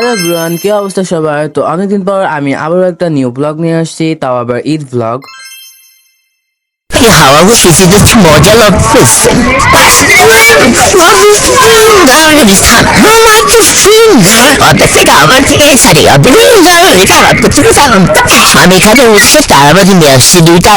Hello everyone, কি অবস্থা সবার? তো অনেকদিন পর আমি আবারও একটা নিউ ব্লগ নিয়ে আসছি, তাও আবার ঈদ ব্লগ। এই হাওয়াগুলো বেশি মজা লাগতেছে আমি এখানে হচ্ছে তারাবাজি নিয়ে আসছি দুইটা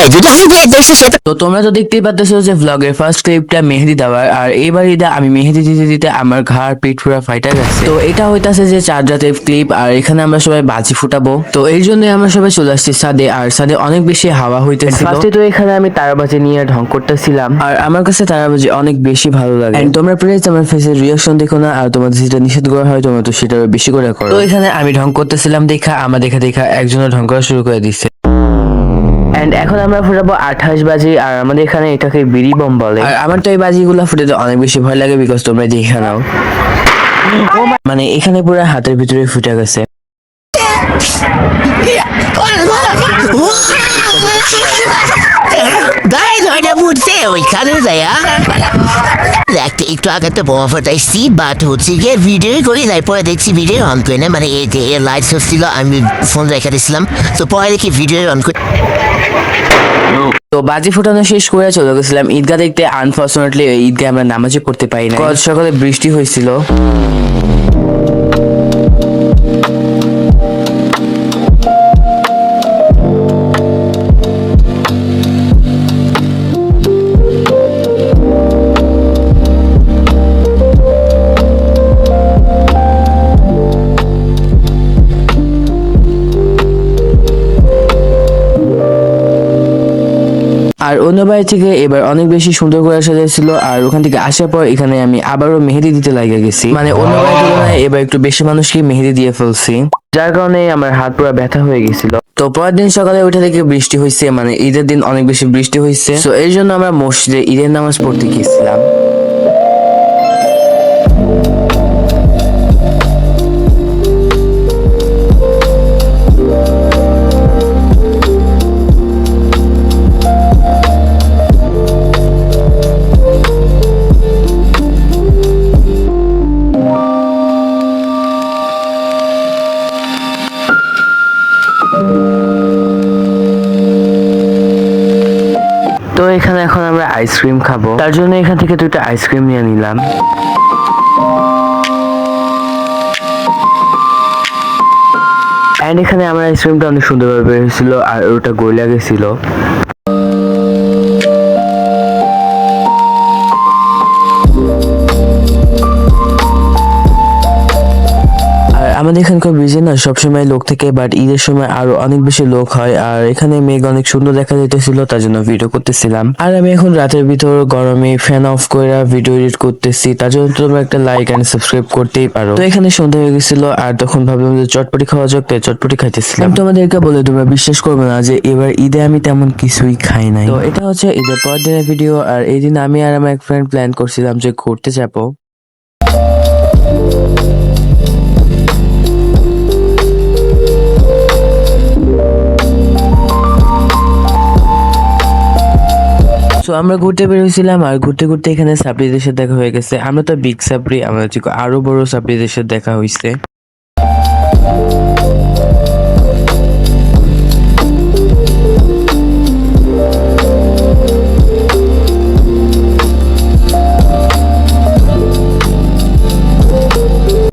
সেটা তো তোমরা তো দেখতেই পাচ্ছ যে ব্লগের ফার্স্ট ক্লিপটা মেহেদি দেওয়ার, আর এইবার ঈদে আমি মেহেদি দিতে দিতে আমার ঘাড় পিঠ পুরা ফাইটা গেছে। তো এটা হইতাছে যে 4 রাতের ক্লিপ, আর এখানে আমরা সবাই বাজি ফুটাবো। তো এই জন্য আমরা সবাই চলে আসছি ছাদে, আর ছাদে অনেক বেশি হাওয়া হইতেছিল। ফার্স্টে তো এখানে আমি তারাবাজি নিয়ে ঢং করতেছিলাম, আর আমার কাছে তারাবাজি অনেক বেশি ভালো লাগে। And তোমরা প্লিজ আমার ফেসের রিয়াকশন দেখো না, আর তোমাদের যেটা নিষেধ করা হয় তোমরা তো সেটা বেশি করে করো। তো এখানে আমি ঢং করতেছিলাম দেখা আমার দেখা একজনের ঢং করা শুরু করে দিচ্ছে। এন্ড এখন আমরা ফুটাবো 28 বাজি, আর আমাদের এখানে এটাকে বিড়ি বম বলে। আর আমার তো এই বাজিগুলো ফুটাতে অনেক বেশি ভয় লাগে, বিকজ তোমরা দেখে নাও মানে এখানে পুরো হাতের ভিতরে ফুটে গেছে। ওইখানে যায় একটু আগে তো বোমা ফাটাইছি, বাট হচ্ছে গিয়ে ভিডিও করি, তারপরে দেখছি ভিডিও অন করে না, মানে লাইট হচ্ছিল, আমি ফোন রেখে দিয়েছিলাম, তো পরে দেখি ভিডিও অন করে। তো বাজি ফুটানো শেষ করে চলে গেছিলাম ঈদগাহ দেখতে। আনফর্চুনেটলি ঈদগাহ আমরা নামাজে পড়তে পারি না, সকালে বৃষ্টি হয়েছিল। আর অন্য বাড়ি থেকে এবার অনেক বেশি সুন্দর করে সাজাইছিল, আর ওখান থেকে আসার পর এখানে আমি আবারও মেহেদি দিতে লাগে গেছি। মানে অন্য বাড়ির তুলনায় এবার একটু বেশি মানুষকে মেহেদি দিয়ে ফেলছি, যার কারণে আমার হাত পুরো ব্যথা হয়ে গেছিল। তো পরের দিন সকালে ওইটা থেকে বৃষ্টি হয়েছে, মানে ঈদের দিন অনেক বেশি বৃষ্টি হয়েছে। তো এই জন্য আমরা মসজিদে ঈদের নামাজ পড়তে গিয়েছিলাম। তো এখানে এখন আমরা আইসক্রিম খাবো, তার জন্য এখান থেকে দুটো আইসক্রিম নিয়ে নিলাম। এন্ড এখানে আমার আইসক্রিমটা অনেক সুন্দরভাবে বের হয়েছিল, আর ওটা গলে গেছিল। আমাদের এখানকার ব্রিজে না সবসময় লোক থেকে, বাট ঈদের সময় আরো অনেক বেশি লোক হয়। আর এখানে মেঘ অনেক সুন্দর দেখা যেতেছিল, তার জন্য ভিডিও করতেছিলাম। আর আমি এখন রাতের ভিতর গরমে ফ্যান অফ করে ভিডিও এডিট করতেছি, তার জন্য তোমরা একটা লাইক এন্ড সাবস্ক্রাইব করতেই পারো। তো এখানে সন্ধ্যা হয়ে গেছিল, আর তখন ভাবলাম যে চটপটি খাওয়া যাক, তাই চটপটি খাইতেছিলাম। তোমাদেরকে বলে তোমরা বিশ্বাস করবে না যে এবার ঈদে আমি তেমন কিছুই খাই নাই। তো এটা হচ্ছে ঈদের পরের দিনের ভিডিও, আর এই দিন আমি আর আমার এক ফ্রেন্ড প্ল্যান করছিলাম যে ঘুরতে যাবো। তো আমরা ঘুরতে বেরোছিলাম, আর ঘুরতে ঘুরতে এখানে সাপ্রিদের সাথে দেখা হয়ে গেছে। আমরা তো বিগ সাপ্রি, আমাদের থেকে আরো বড় সাপ্রিদের সাথে দেখা হয়েছে।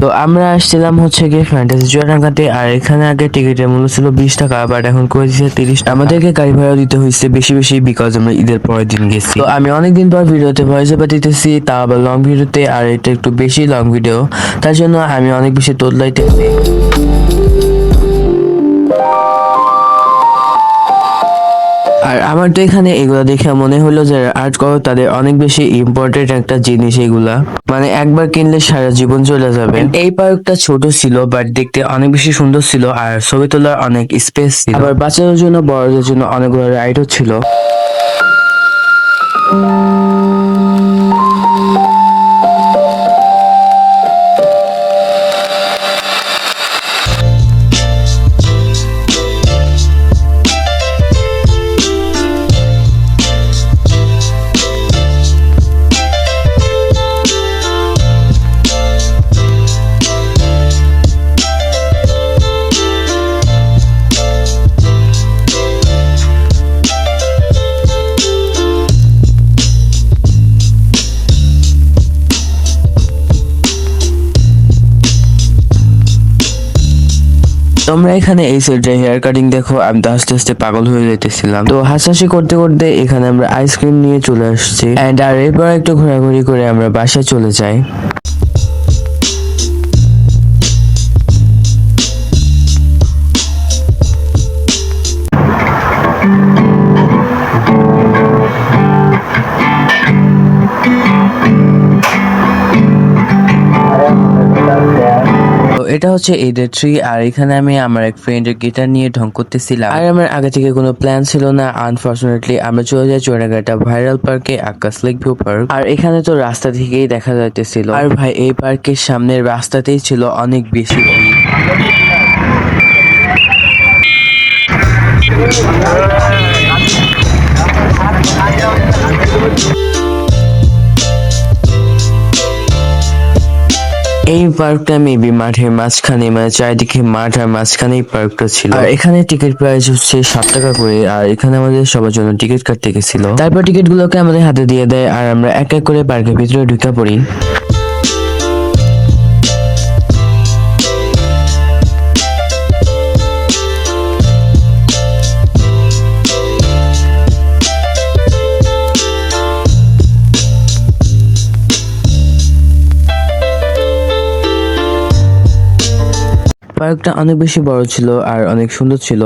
তো আমরা আসছিলাম হচ্ছে গিয়ে ফ্যান্টাসি চুয়াডাঙ্গাতে, আর এখানে আগে টিকিটের মূল্য ছিল 20 টাকা, বাট এখন করে দিচ্ছে 30। আমাদেরকে গাড়ি ভাড়া দিতে হয়েছে বেশি বেশি, বিকজ আমরা ঈদের পরের দিন গেছি। তো আমি অনেকদিন পর ভিডিওতে ভয়েস ওভার দিতেছি, তা আবার লং ভিডিওতে, আর এটা একটু বেশি লং ভিডিও, তার জন্য আমি অনেক বেশি তোদলাইতেছি। আর আমার তো এখানে এগুলা দেখে মনে হলো যে আর্ট করো তাদের অনেক বেশি ইম্পর্টেন্ট একটা জিনিস এগুলা, মানে একবার কিনলে সারা জীবন চলে যাবে। এই পার্কটা ছোট ছিল, বাট দেখতে অনেক বেশি সুন্দর ছিল, আর ছবি তোলার অনেক স্পেস ছিল। আবার বাচ্চাদের জন্য বড়দের জন্য অনেকগুলো রাইডও ছিল। তোমরা এখানে এই সাইডে হেয়ার কাটিং দেখো, আমি তো আস্তে আস্তে পাগল হয়ে যাইতেছিলাম। তো হাসাহাসি করতে করতে এখানে আমরা আইসক্রিম নিয়ে চলে আসছি এন্ড আর এরপর একটু ঘোরাঘুরি করে আমরা বাসায় চলে যাই। তো এটা হচ্ছে ঈদের ট্রি আর এখানে আমি আমার এক ফ্রেন্ডের গিটার নিয়ে ঢং করতেছিলাম। আর আমার আগে থেকে কোনো প্ল্যান ছিল না, আনফরচুনেটলি আমরা চলে যাই চুয়াডাঙ্গাটা ভাইরাল পার্কে, আকাশ লেক ভিউ পার্ক। আর এখানে তো রাস্তা থেকেই দেখা যাইতেছিল। আর ভাই এই পার্কের সামনের রাস্তাতেই ছিল অনেক বেশি ভিড়। এই পার্কটা মেবি মাঠের মাঝখানে, মানে চারিদিকে মাঠ আর মাঝখানেই পার্কটা ছিল। আর এখানে টিকিট প্রাইস হচ্ছে 7 টাকা করে। আর এখানে আমাদের সবার জন্য টিকিট কাটতে গেছিল। তারপর টিকিট গুলোকে আমাদের হাতে দিয়ে দেয় আর আমরা এক এক করে পার্কের ভিতরে ঢুকে পড়ি। পার্কটা অনেক বেশি বড় ছিল আর অনেক সুন্দর ছিল।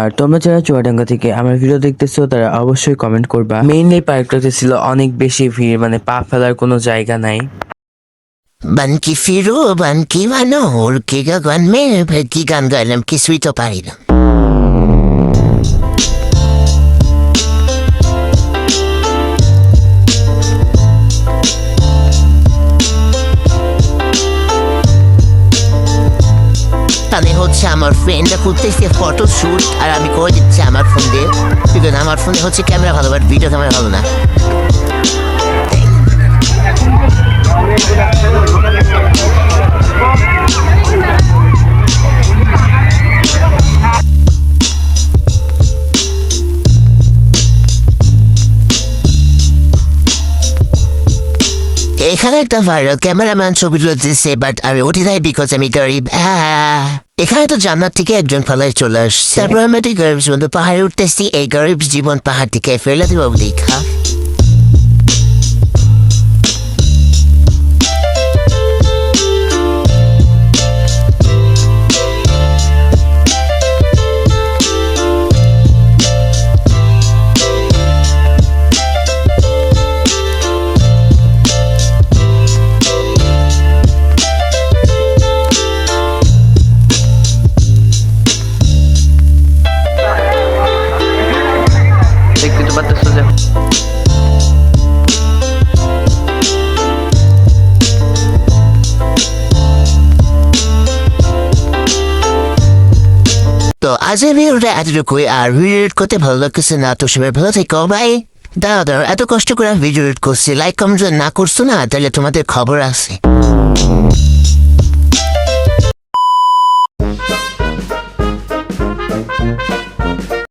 আর তোমরা যারা চুয়াডাঙ্গা থেকে আমার ভিডিও দেখতেছো তারা অবশ্যই কমেন্ট করবা। মেইনলি পার্কটাতে ছিল অনেক বেশি ভিড়, মানে পা ফেলার কোনো জায়গা নাই। বানকি ফিরো বানকি মানো ওর কি গান মেয়ে কি গান গাইলাম কিছুই তো পারি না। তাহলে হচ্ছে আমার ফ্রেন্ডরা করতেছে ফটো শুট আর আমি করে দিচ্ছি আমার ফোন দিয়ে, বিকজ আমার ফোনে হচ্ছে ক্যামেরা ভালো বাট ভিডিও ক্যামেরা ভালো না। এখানে একটা ভাইরাল ক্যামেরাম্যান ছবি তুলতেছে বাট আমি উঠে যাই বিকজ আমি গরিব। এখানে তো জান্নাত থেকে একজন ফেলায় চলে আসছে। তারপর আমি একটি গরিব জীবন পাহাড়ে উঠতেছি, এই গরিব জীবন পাহাড় থেকে ফেলে দেবো লেখা। দেখতে তো পারতেছো যে তো আজকের ভিডিওটা এতটুকুই। আর ভিডিও এডিট করতে ভালো লাগতেছে না তো সবাই ভালো থেকো ভাই। দাদা এত কষ্ট করে ভিডিও এডিট করছি, লাইক কমেন্ট যদি না করছো না তাহলে তোমাদের খবর আছে।